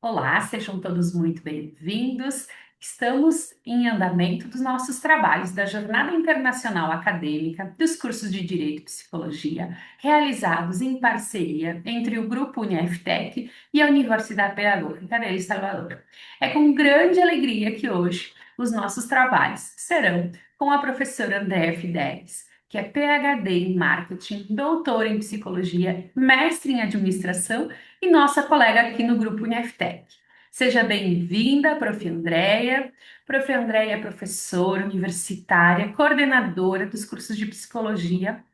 Olá, sejam todos muito bem-vindos. Estamos em andamento dos nossos trabalhos da Jornada Internacional Acadêmica dos cursos de Direito e Psicologia, realizados em parceria entre o Grupo UniFTech e a Universidade Pedagógica de El Salvador. É com grande alegria que hoje os nossos trabalhos serão com a professora Andréa Fidelis, que é PhD em Marketing, doutora em Psicologia, mestre em Administração e nossa colega aqui no Grupo UniFTech. Seja bem-vinda, Prof. Andréia. Prof. Andréia é professora universitária, coordenadora dos cursos de Psicologia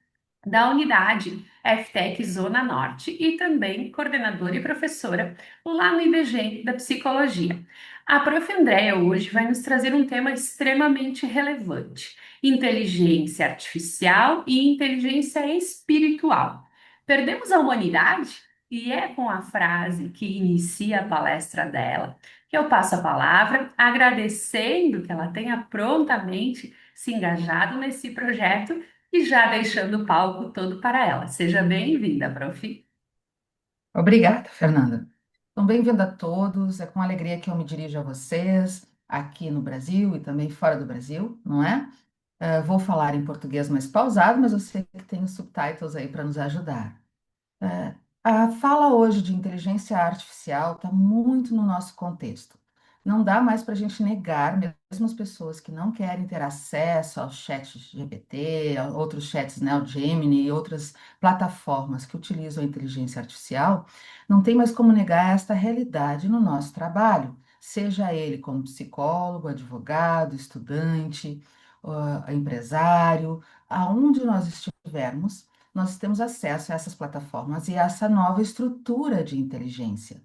da unidade FTech Zona Norte e também coordenadora e professora lá no IBGEM da Psicologia. A Prof. Andréia hoje vai nos trazer um tema extremamente relevante: inteligência artificial e inteligência espiritual. Perdemos a humanidade? E é com a frase que inicia a palestra dela que eu passo a palavra, agradecendo que ela tenha prontamente se engajado nesse projeto e já deixando o palco todo para ela. Seja bem-vinda, Prof. Obrigada, Fernanda. Então, bem-vindo a todos. É com alegria que eu me dirijo a vocês, aqui no Brasil e também fora do Brasil, não é? Vou falar em português mais pausado, mas eu sei que tem os subtitles aí para nos ajudar. É, a fala hoje de inteligência artificial está muito no nosso contexto. Não dá mais para a gente negar, mesmo as pessoas que não querem ter acesso ao chat GPT, a outros chats, né, o Gemini e outras plataformas que utilizam a inteligência artificial, não tem mais como negar esta realidade no nosso trabalho, seja ele como psicólogo, advogado, estudante, empresário, aonde nós estivermos nós temos acesso a essas plataformas e a essa nova estrutura de inteligência.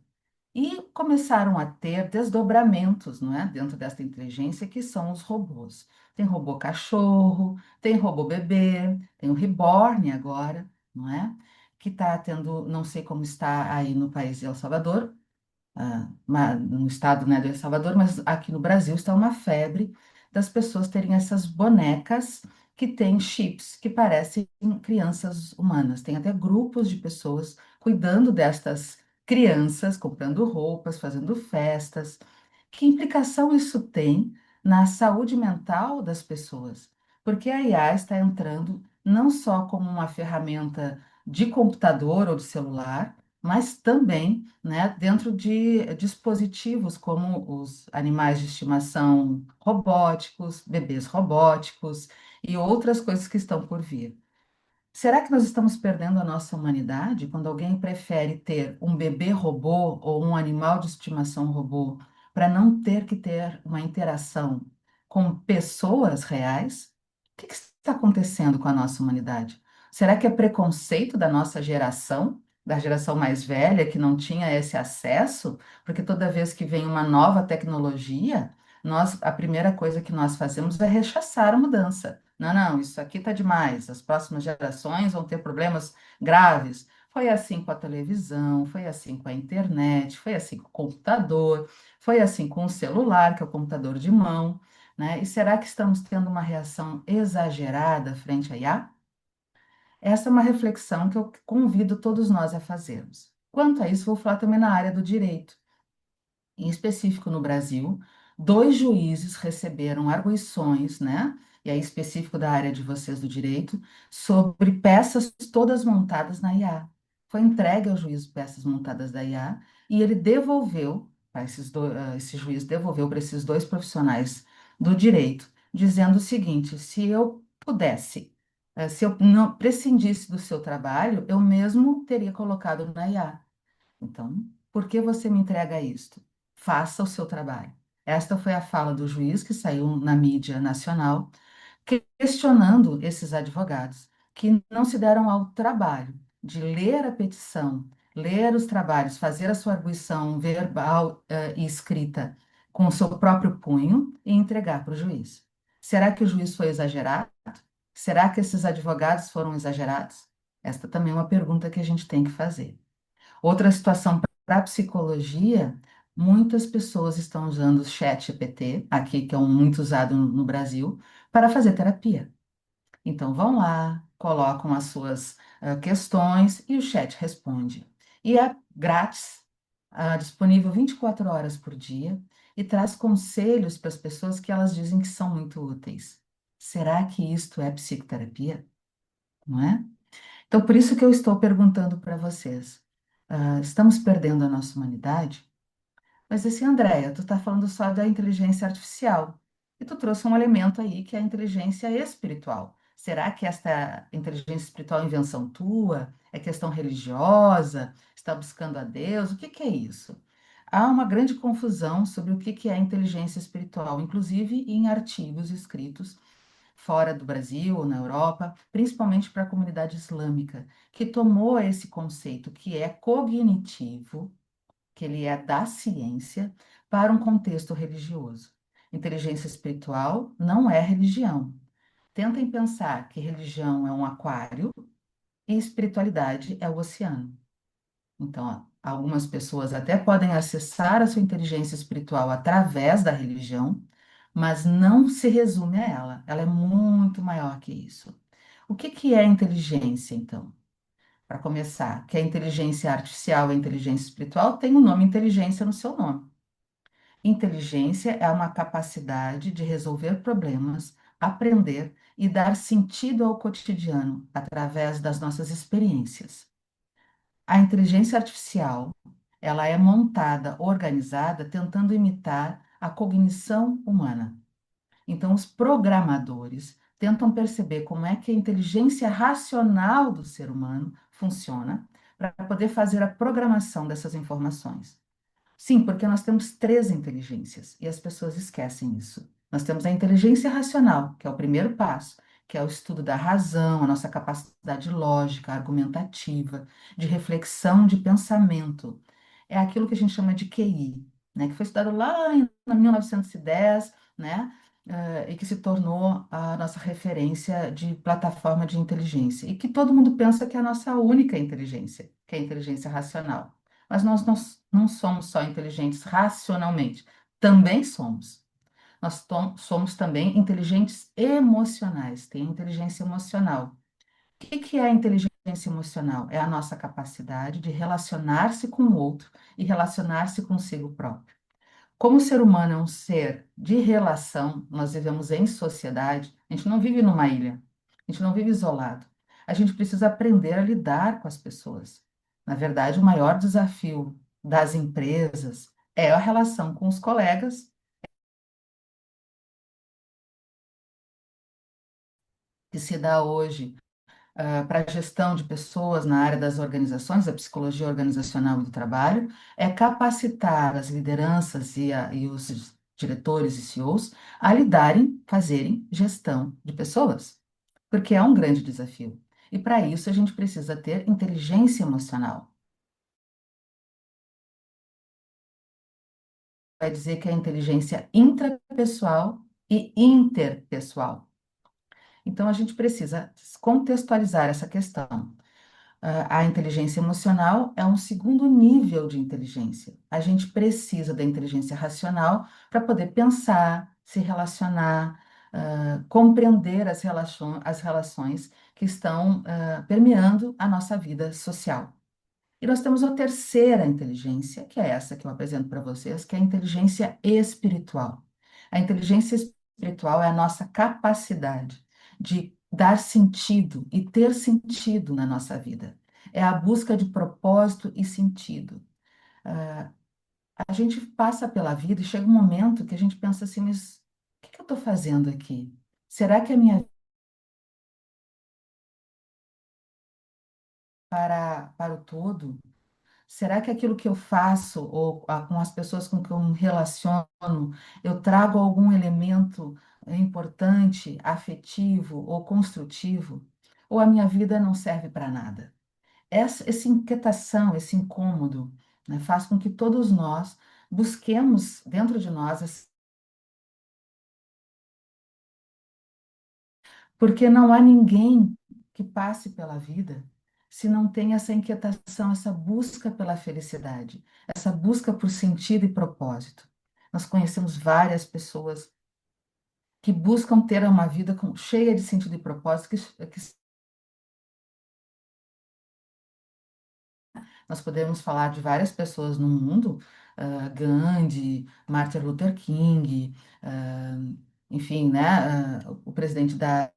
E começaram a ter desdobramentos, não é, dentro dessa inteligência, que são os robôs. Tem robô cachorro, tem robô bebê, tem o Reborn agora, não é? Que está tendo, não sei como está aí no país de El Salvador, no estado, né, do El Salvador, mas aqui no Brasil está uma febre das pessoas terem essas bonecas que têm chips que parecem crianças humanas. Tem até grupos de pessoas cuidando destas crianças, comprando roupas, fazendo festas. Que implicação isso tem na saúde mental das pessoas? Porque a IA está entrando não só como uma ferramenta de computador ou de celular, mas também, né, dentro de dispositivos como os animais de estimação robóticos, bebês robóticos e outras coisas que estão por vir. Será que nós estamos perdendo a nossa humanidade quando alguém prefere ter um bebê robô ou um animal de estimação robô para não ter que ter uma interação com pessoas reais? O que está acontecendo com a nossa humanidade? Será que é preconceito da geração mais velha, que não tinha esse acesso? Porque toda vez que vem uma nova tecnologia, a primeira coisa que nós fazemos é rechaçar a mudança. Não, não, isso aqui está demais. As próximas gerações vão ter problemas graves. Foi assim com a televisão, foi assim com a internet, foi assim com o computador, foi assim com o celular, que é o computador de mão, né? E será que estamos tendo uma reação exagerada frente à IA? Essa é uma reflexão que eu convido todos nós a fazermos. Quanto a isso, vou falar também na área do direito. Em específico no Brasil, dois juízes receberam arguições, né? E aí específico da área de vocês do direito, sobre peças todas montadas na IA. Foi entregue ao juiz peças montadas da IA e ele devolveu, esse juiz devolveu para esses dois profissionais do direito, dizendo o seguinte: se eu pudesse, se eu não prescindisse do seu trabalho, eu mesmo teria colocado na IA. Então, por que você me entrega isto? Faça o seu trabalho. Esta foi a fala do juiz que saiu na mídia nacional, questionando esses advogados que não se deram ao trabalho de ler a petição, ler os trabalhos, fazer a sua arguição verbal, e escrita com o seu próprio punho e entregar para o juiz. Será que o juiz foi exagerado? Será que esses advogados foram exagerados? Esta também é uma pergunta que a gente tem que fazer. Outra situação para a psicologia, muitas pessoas estão usando o chat GPT, aqui que é um muito usado no Brasil, para fazer terapia. Então vão lá, colocam as suas questões e o chat responde. E é grátis. disponível 24 horas por dia e traz conselhos para as pessoas que elas dizem que são muito úteis. Será que isto é psicoterapia? Não é? Então, por isso que eu estou perguntando para vocês. Estamos perdendo a nossa humanidade? Mas assim, Andréia, tu está falando só da inteligência artificial. E tu trouxe um elemento aí que é a inteligência espiritual. Será que esta inteligência espiritual é invenção tua? É questão religiosa? Está buscando a Deus? O que que é isso? Há uma grande confusão sobre o que que é inteligência espiritual, inclusive em artigos escritos fora do Brasil ou na Europa, principalmente para a comunidade islâmica, que tomou esse conceito que é cognitivo, que ele é da ciência, para um contexto religioso. Inteligência espiritual não é religião. Tentem pensar que religião é um aquário e espiritualidade é o oceano. Então, ó, algumas pessoas até podem acessar a sua inteligência espiritual através da religião, mas não se resume a ela. Ela é muito maior que isso. O que que é inteligência, então? Para começar, que a inteligência artificial e a inteligência espiritual tem o nome inteligência no seu nome. Inteligência é uma capacidade de resolver problemas, aprender e dar sentido ao cotidiano através das nossas experiências. A inteligência artificial, ela é montada, organizada, tentando imitar a cognição humana. Então, os programadores tentam perceber como é que a inteligência racional do ser humano funciona para poder fazer a programação dessas informações. Sim, porque nós temos três inteligências e as pessoas esquecem isso. Nós temos a inteligência racional, que é o primeiro passo, que é o estudo da razão, a nossa capacidade lógica, argumentativa, de reflexão, de pensamento. É aquilo que a gente chama de QI, né, que foi estudado lá em 1910, né, e que se tornou a nossa referência de plataforma de inteligência, e que todo mundo pensa que é a nossa única inteligência, que é a inteligência racional. Mas nós não somos só inteligentes racionalmente, também somos. Nós somos também inteligentes emocionais, tem inteligência emocional. O que que é a inteligência emocional? É a nossa capacidade de relacionar-se com o outro e relacionar-se consigo próprio. Como o ser humano é um ser de relação, nós vivemos em sociedade, a gente não vive numa ilha, a gente não vive isolado. A gente precisa aprender a lidar com as pessoas. Na verdade, o maior desafio das empresas é a relação com os colegas, que se dá hoje para a gestão de pessoas na área das organizações, da psicologia organizacional e do trabalho, é capacitar as lideranças e os diretores e CEOs a lidarem, fazerem gestão de pessoas, porque é um grande desafio. E para isso a gente precisa ter inteligência emocional. Vai dizer que é inteligência intrapessoal e interpessoal. Então a gente precisa contextualizar essa questão. A inteligência emocional é um segundo nível de inteligência. A gente precisa da inteligência racional para poder pensar, se relacionar, compreender as relações que estão, permeando a nossa vida social. E nós temos a terceira inteligência, que é essa que eu apresento para vocês, que é a inteligência espiritual. A inteligência espiritual é a nossa capacidade de dar sentido e ter sentido na nossa vida. É a busca de propósito e sentido. A gente passa pela vida e chega um momento que a gente pensa assim, mas o que que eu estou fazendo aqui? Será que a minha para o todo? Será que aquilo que eu faço, ou com as pessoas com que eu me relaciono, eu trago algum elemento importante, afetivo ou construtivo? Ou a minha vida não serve para nada? Essa inquietação, esse incômodo, né, faz com que todos nós busquemos dentro de nós, porque não há ninguém que passe pela vida se não tem essa inquietação, essa busca pela felicidade, essa busca por sentido e propósito. Nós conhecemos várias pessoas que buscam ter uma vida cheia de sentido e propósito, Nós podemos falar de várias pessoas no mundo, Gandhi, Martin Luther King, ah, enfim, né, o presidente da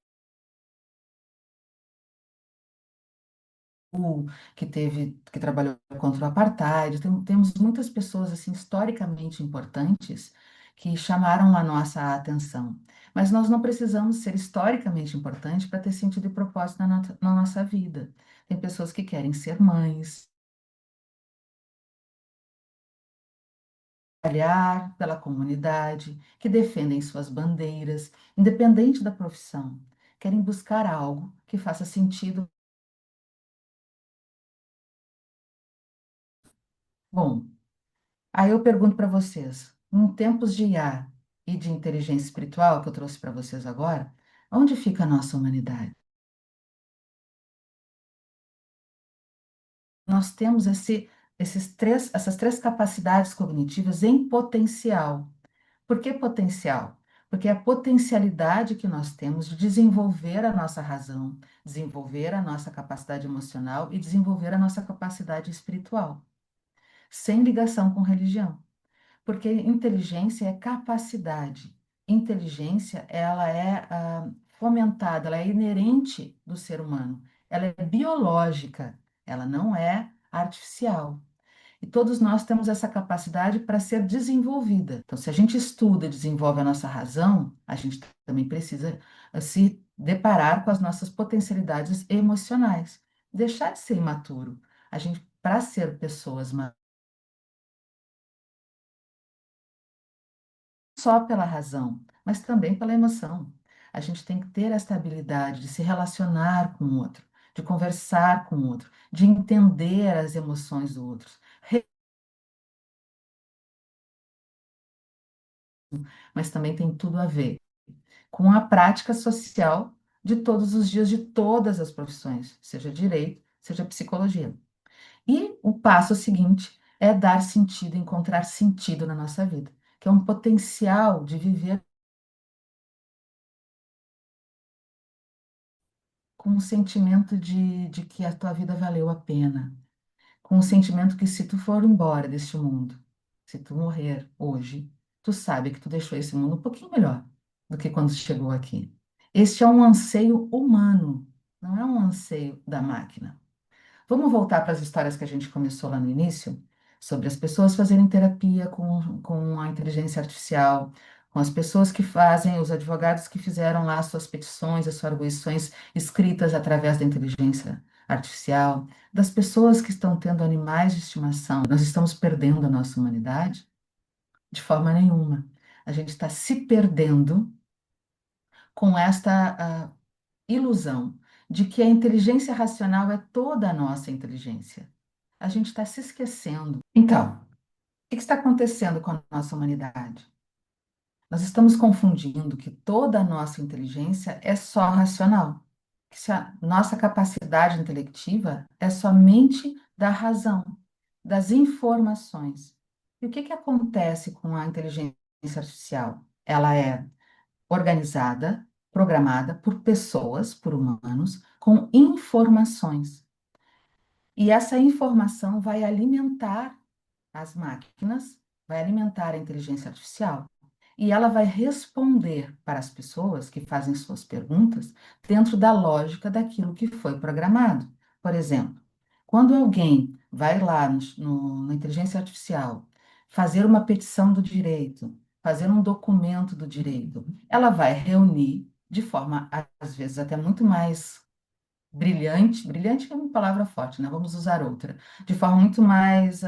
que trabalhou contra o apartheid. Temos muitas pessoas assim historicamente importantes que chamaram a nossa atenção. Mas nós não precisamos ser historicamente importantes para ter sentido e propósito na nossa vida. Tem pessoas que querem ser mães, trabalhar pela comunidade, que defendem suas bandeiras, independente da profissão. Querem buscar algo que faça sentido. Bom, aí eu pergunto para vocês, em tempos de IA e de inteligência espiritual que eu trouxe para vocês agora, onde fica a nossa humanidade? Nós temos essas três capacidades cognitivas em potencial. Por que potencial? Porque é a potencialidade que nós temos de desenvolver a nossa razão, desenvolver a nossa capacidade emocional e desenvolver a nossa capacidade espiritual, sem ligação com religião. Porque inteligência é capacidade. Inteligência, ela é fomentada, ela é inerente do ser humano. Ela é biológica, ela não é artificial. E todos nós temos essa capacidade para ser desenvolvida. Então, se a gente estuda e desenvolve a nossa razão, a gente também precisa se deparar com as nossas potencialidades emocionais. Deixar de ser imaturo. A gente, para ser pessoas só pela razão, mas também pela emoção. A gente tem que ter essa habilidade de se relacionar com o outro, de conversar com o outro, de entender as emoções do outro. Mas também tem tudo a ver com a prática social de todos os dias, de todas as profissões, seja direito, seja psicologia. E o passo seguinte é dar sentido, encontrar sentido na nossa vida, que é um potencial de viver com um sentimento de que a tua vida valeu a pena, com o sentimento que se tu for embora deste mundo, se tu morrer hoje, tu sabe que tu deixou esse mundo um pouquinho melhor do que quando chegou aqui. Este é um anseio humano, não é um anseio da máquina. Vamos voltar para as histórias que a gente começou lá no início, sobre as pessoas fazerem terapia com a inteligência artificial, com as pessoas que fazem, os advogados que fizeram lá as suas petições, as suas arguições escritas através da inteligência artificial, das pessoas que estão tendo animais de estimação. Nós estamos perdendo a nossa humanidade? De forma nenhuma. A gente está se perdendo com esta ilusão de que a inteligência racional é toda a nossa inteligência. A gente está se esquecendo. Então, o que está acontecendo com a nossa humanidade? Nós estamos confundindo que toda a nossa inteligência é só racional, que se a nossa capacidade intelectiva é somente da razão, das informações. E o que acontece com a inteligência artificial? Ela é organizada, programada por pessoas, por humanos, com informações. E essa informação vai alimentar as máquinas, vai alimentar a inteligência artificial. E ela vai responder para as pessoas que fazem suas perguntas dentro da lógica daquilo que foi programado. Por exemplo, quando alguém vai lá na inteligência artificial fazer uma petição do direito, fazer um documento do direito, ela vai reunir de forma, às vezes, até muito mais brilhante, brilhante é uma palavra forte, né? Vamos usar outra, de forma muito mais,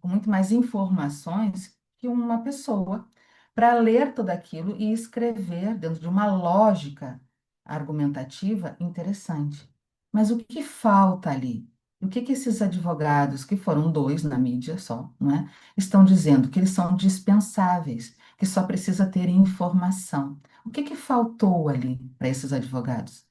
com muito mais informações que uma pessoa, para ler tudo aquilo e escrever dentro de uma lógica argumentativa interessante. Mas o que falta ali? O que esses advogados, que foram dois na mídia só, não é? Estão dizendo que eles são dispensáveis, que só precisa ter informação. O que faltou ali para esses advogados?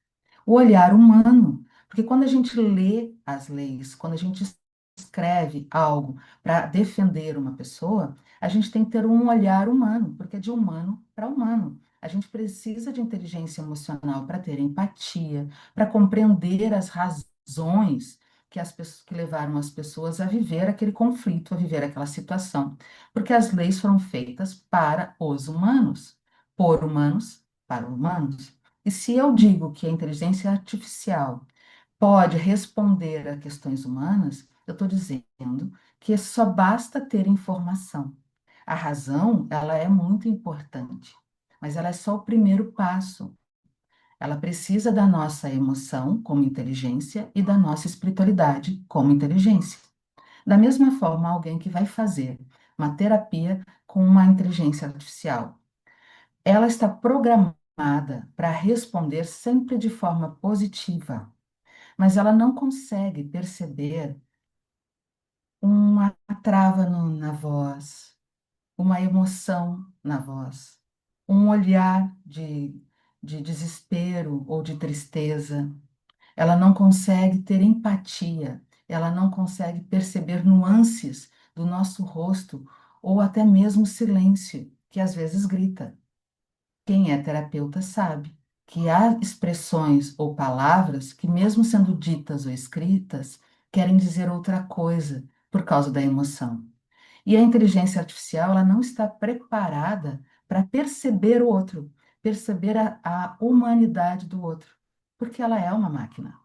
O olhar humano. Porque quando a gente lê as leis, quando a gente escreve algo para defender uma pessoa, a gente tem que ter um olhar humano, porque é de humano para humano. A gente precisa de inteligência emocional para ter empatia, para compreender as razões que levaram as pessoas a viver aquele conflito, a viver aquela situação. Porque as leis foram feitas para os humanos, por humanos, para humanos. E se eu digo que a inteligência artificial pode responder a questões humanas, eu estou dizendo que só basta ter informação. A razão, ela é muito importante, mas ela é só o primeiro passo. Ela precisa da nossa emoção como inteligência e da nossa espiritualidade como inteligência. Da mesma forma, alguém que vai fazer uma terapia com uma inteligência artificial, ela está programada para responder sempre de forma positiva, mas ela não consegue perceber uma trava na voz, uma emoção na voz, um olhar de desespero ou de tristeza. Ela não consegue ter empatia, ela não consegue perceber nuances do nosso rosto ou até mesmo silêncio, que às vezes grita. Quem é terapeuta sabe que há expressões ou palavras que, mesmo sendo ditas ou escritas, querem dizer outra coisa por causa da emoção. E a inteligência artificial, ela não está preparada para perceber o outro, perceber a humanidade do outro, porque ela é uma máquina.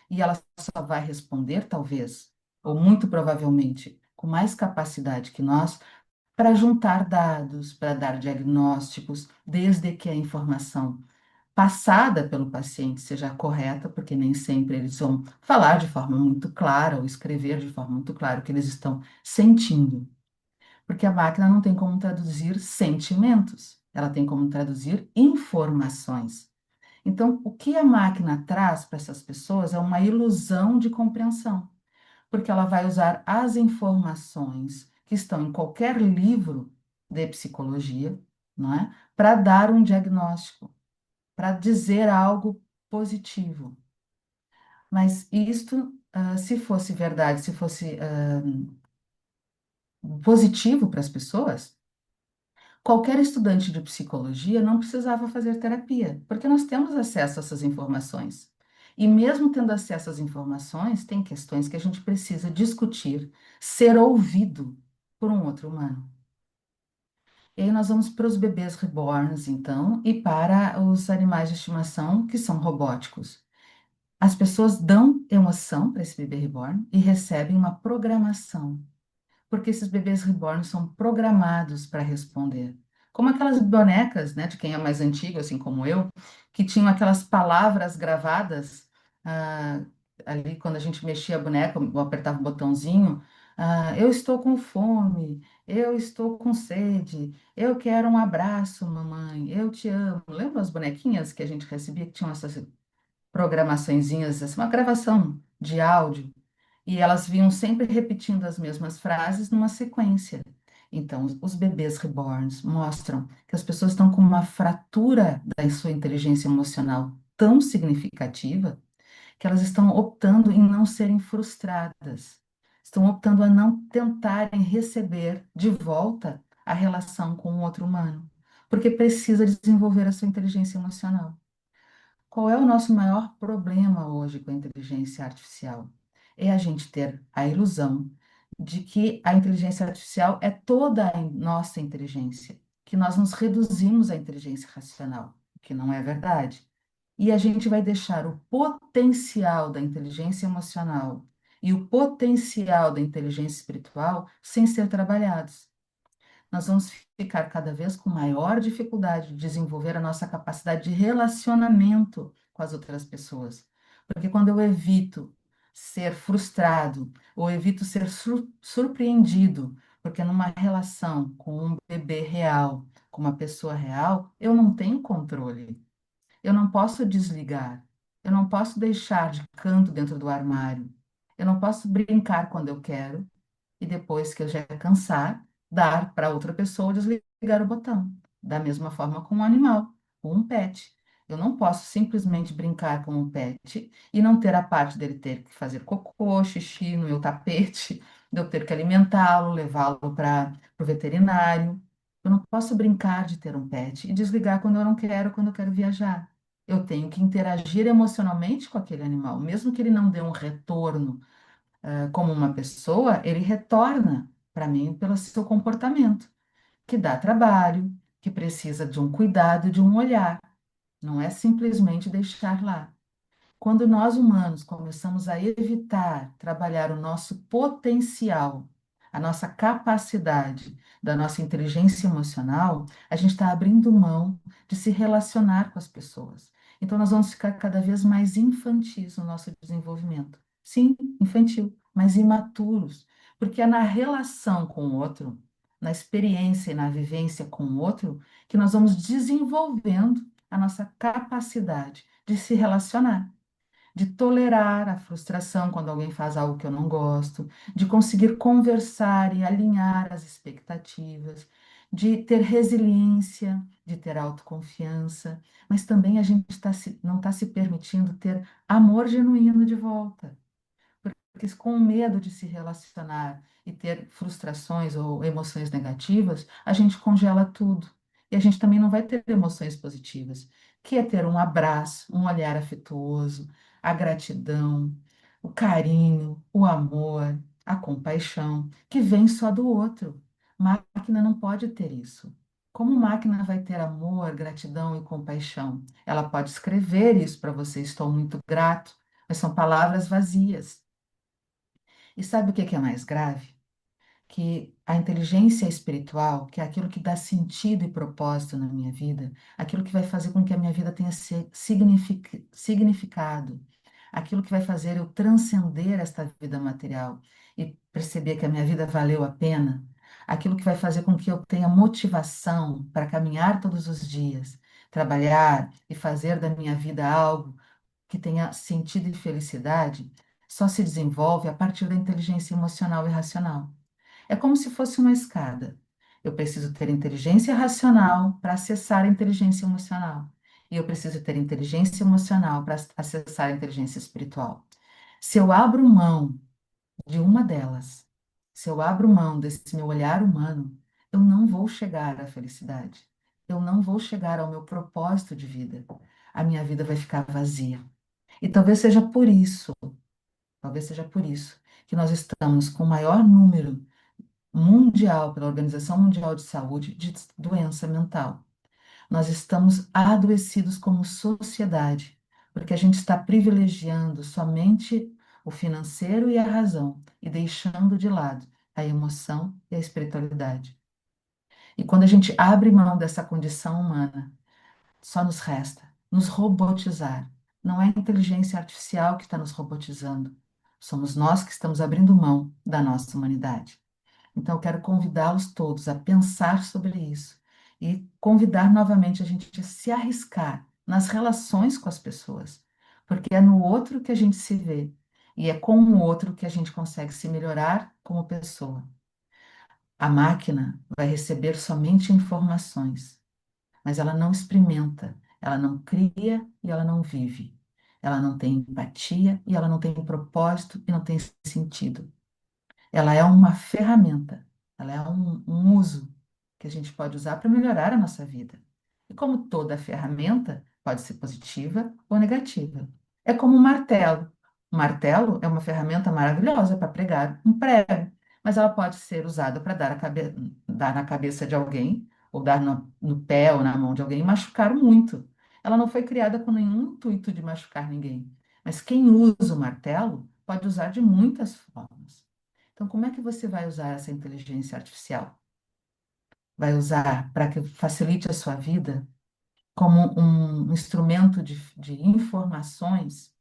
E ela só vai responder, talvez, ou muito provavelmente, com mais capacidade que nós, para juntar dados, para dar diagnósticos, desde que a informação passada pelo paciente seja correta, porque nem sempre eles vão falar de forma muito clara ou escrever de forma muito clara o que eles estão sentindo. Porque a máquina não tem como traduzir sentimentos, ela tem como traduzir informações. Então, o que a máquina traz para essas pessoas é uma ilusão de compreensão, porque ela vai usar as informações que estão em qualquer livro de psicologia, não é? Para dar um diagnóstico, para dizer algo positivo. Mas isto, se fosse verdade, se fosse positivo para as pessoas, qualquer estudante de psicologia não precisava fazer terapia, porque nós temos acesso a essas informações. E mesmo tendo acesso às informações, tem questões que a gente precisa discutir, ser ouvido por um outro humano. E aí nós vamos para os bebês reborns, então, e para os animais de estimação que são robóticos. As pessoas dão emoção para esse bebê reborn e recebem uma programação, porque esses bebês reborn são programados para responder. Como aquelas bonecas, né, de quem é mais antigo, assim como eu, que tinham aquelas palavras gravadas ah, ali quando a gente mexia a boneca ou apertava o botãozinho. Eu estou com fome, eu estou com sede, eu quero um abraço, mamãe, eu te amo. Lembra as bonequinhas que a gente recebia que tinham essas programaçõezinhas, assim, uma gravação de áudio? E elas vinham sempre repetindo as mesmas frases numa sequência. Então, os bebês reborns mostram que as pessoas estão com uma fratura da sua inteligência emocional tão significativa que elas estão optando em não serem frustradas, estão optando a não tentarem receber de volta a relação com o outro humano, porque precisa desenvolver a sua inteligência emocional. Qual é o nosso maior problema hoje com a inteligência artificial? É a gente ter a ilusão de que a inteligência artificial é toda a nossa inteligência, que nós nos reduzimos à inteligência racional, o que não é verdade. E a gente vai deixar o potencial da inteligência emocional e o potencial da inteligência espiritual sem ser trabalhados. Nós vamos ficar cada vez com maior dificuldade de desenvolver a nossa capacidade de relacionamento com as outras pessoas. Porque quando eu evito ser frustrado ou evito ser surpreendido, porque numa relação com um bebê real, com uma pessoa real, eu não tenho controle. Eu não posso desligar. Eu não posso deixar de canto dentro do armário. Eu não posso brincar quando eu quero e depois que eu já cansar, dar para outra pessoa desligar o botão. Da mesma forma com um animal, com um pet. Eu não posso simplesmente brincar com um pet e não ter a parte dele ter que fazer cocô, xixi no meu tapete, de eu ter que alimentá-lo, levá-lo para o veterinário. Eu não posso brincar de ter um pet e desligar quando eu não quero, quando eu quero viajar. Eu tenho que interagir emocionalmente com aquele animal, mesmo que ele não dê um retorno, como uma pessoa, ele retorna para mim pelo seu comportamento, que dá trabalho, que precisa de um cuidado, de um olhar. Não é simplesmente deixar lá. Quando nós humanos começamos a evitar trabalhar o nosso potencial, a nossa capacidade da nossa inteligência emocional, a gente está abrindo mão de se relacionar com as pessoas. Então, nós vamos ficar cada vez mais infantis no nosso desenvolvimento. Sim, infantil, mas imaturos, porque é na relação com o outro, na experiência e na vivência com o outro, que nós vamos desenvolvendo a nossa capacidade de se relacionar, de tolerar a frustração quando alguém faz algo que eu não gosto, de conseguir conversar e alinhar as expectativas, de ter resiliência, de ter autoconfiança, mas também a gente não está se permitindo ter amor genuíno de volta. Porque com medo de se relacionar e ter frustrações ou emoções negativas, a gente congela tudo. E a gente também não vai ter emoções positivas, que é ter um abraço, um olhar afetuoso, a gratidão, o carinho, o amor, a compaixão, que vem só do outro. Máquina não pode ter isso. Como máquina vai ter amor, gratidão e compaixão? Ela pode escrever isso para você, estou muito grato, mas são palavras vazias. E sabe o que que é mais grave? Que a inteligência espiritual, que é aquilo que dá sentido e propósito na minha vida, aquilo que vai fazer com que a minha vida tenha significado, aquilo que vai fazer eu transcender esta vida material e perceber que a minha vida valeu a pena, aquilo que vai fazer com que eu tenha motivação para caminhar todos os dias, trabalhar e fazer da minha vida algo que tenha sentido e felicidade, só se desenvolve a partir da inteligência emocional e racional. É como se fosse uma escada. Eu preciso ter inteligência racional para acessar a inteligência emocional. E eu preciso ter inteligência emocional para acessar a inteligência espiritual. Se eu abro mão de uma delas, se eu abro mão desse meu olhar humano, eu não vou chegar à felicidade. Eu não vou chegar ao meu propósito de vida. A minha vida vai ficar vazia. E talvez seja por isso que nós estamos com o maior número mundial, pela Organização Mundial de Saúde, de doença mental. Nós estamos adoecidos como sociedade, porque a gente está privilegiando somente o financeiro e a razão e deixando de lado a emoção e a espiritualidade. E quando a gente abre mão dessa condição humana, só nos resta nos robotizar. Não é a inteligência artificial que está nos robotizando. Somos nós que estamos abrindo mão da nossa humanidade. Então, eu quero convidá-los todos a pensar sobre isso e convidar novamente a gente a se arriscar nas relações com as pessoas, porque é no outro que a gente se vê e é com o outro que a gente consegue se melhorar como pessoa. A máquina vai receber somente informações, mas ela não experimenta, ela não cria e ela não vive. Ela não tem empatia e ela não tem propósito e não tem sentido. Ela é uma ferramenta, ela é um uso que a gente pode usar para melhorar a nossa vida. E como toda ferramenta, pode ser positiva ou negativa. É como um martelo. O martelo é uma ferramenta maravilhosa para pregar um prego, mas ela pode ser usada para dar na cabeça de alguém, ou dar no pé ou na mão de alguém e machucar muito. Ela não foi criada com nenhum intuito de machucar ninguém. Mas quem usa o martelo pode usar de muitas formas. Então, como é que você vai usar essa inteligência artificial? Vai usar para que facilite a sua vida como um instrumento de informações?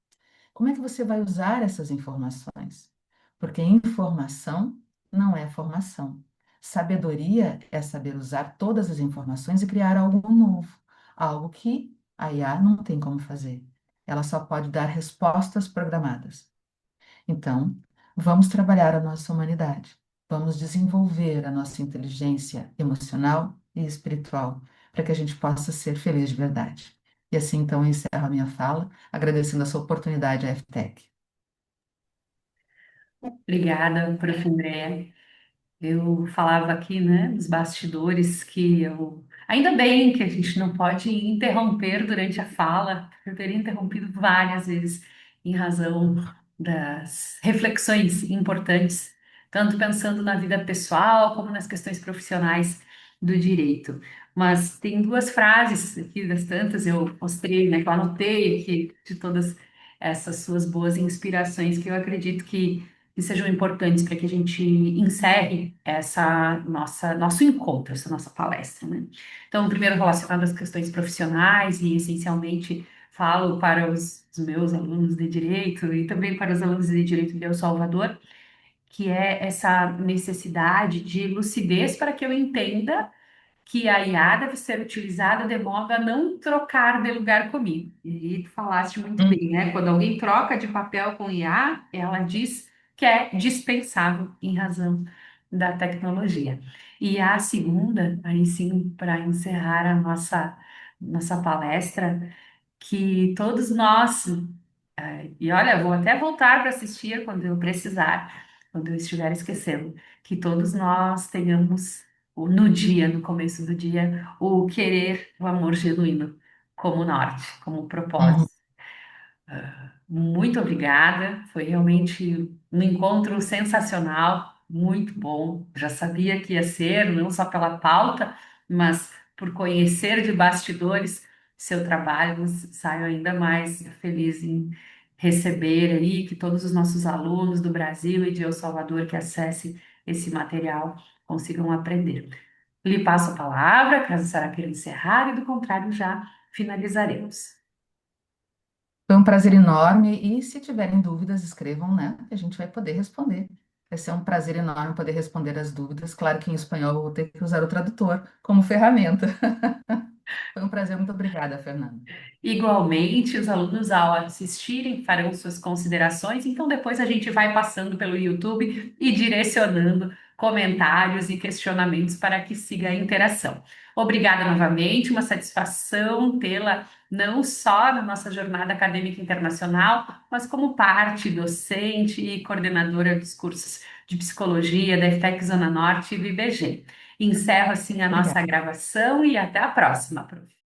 Como é que você vai usar essas informações? Porque informação não é formação. Sabedoria é saber usar todas as informações e criar algo novo, algo que a IA não tem como fazer. Ela só pode dar respostas programadas. Então, vamos trabalhar a nossa humanidade, vamos desenvolver a nossa inteligência emocional e espiritual, para que a gente possa ser feliz de verdade. E assim, então, eu encerro a minha fala, agradecendo a sua oportunidade à FTech. Obrigada, prof. André. Eu falava aqui, né, nos bastidores que eu. Ainda bem que a gente não pode interromper durante a fala. Eu teria interrompido várias vezes em razão das reflexões importantes, tanto pensando na vida pessoal como nas questões profissionais do direito. Mas tem duas frases aqui das tantas eu mostrei, né, que eu anotei aqui de todas essas suas boas inspirações que eu acredito que sejam importantes para que a gente encerre essa nosso encontro, essa nossa palestra, né? Então, primeiro relacionado às questões profissionais e essencialmente falo para os meus alunos de direito e também para os alunos de direito de El Salvador, que é essa necessidade de lucidez para que eu entenda que a IA deve ser utilizada de modo a não trocar de lugar comigo. E tu falaste muito Hum, bem, né? Quando alguém troca de papel com IA, ela diz que é dispensável em razão da tecnologia. E a segunda, aí sim, para encerrar a nossa palestra, que todos nós, e olha, eu vou até voltar para assistir quando eu precisar, quando eu estiver esquecendo, que todos nós tenhamos no dia, no começo do dia, o querer, o amor genuíno como norte, como uhum. propósito. Muito obrigada, foi realmente um encontro sensacional, muito bom. Já sabia que ia ser, não só pela pauta, mas por conhecer de bastidores seu trabalho, saio ainda mais feliz em receber aí que todos os nossos alunos do Brasil e de El Salvador que acessem esse material consigam aprender. Lhe passo a palavra, caso a senhora queira encerrar, e do contrário, já finalizaremos. Foi um prazer enorme e se tiverem dúvidas, escrevam, né? Que a gente vai poder responder. Vai ser um prazer enorme poder responder as dúvidas. Claro que em espanhol eu vou ter que usar o tradutor como ferramenta. Foi um prazer, muito obrigada, Fernanda. Igualmente, os alunos, ao assistirem, farão suas considerações, então depois a gente vai passando pelo YouTube e direcionando comentários e questionamentos para que siga a interação. Obrigada novamente, uma satisfação tê-la não só na nossa jornada acadêmica internacional, mas como parte docente e coordenadora dos cursos de psicologia da FTEC Zona Norte e do IBG. Encerro assim a nossa Obrigada. gravação e até a próxima, prof.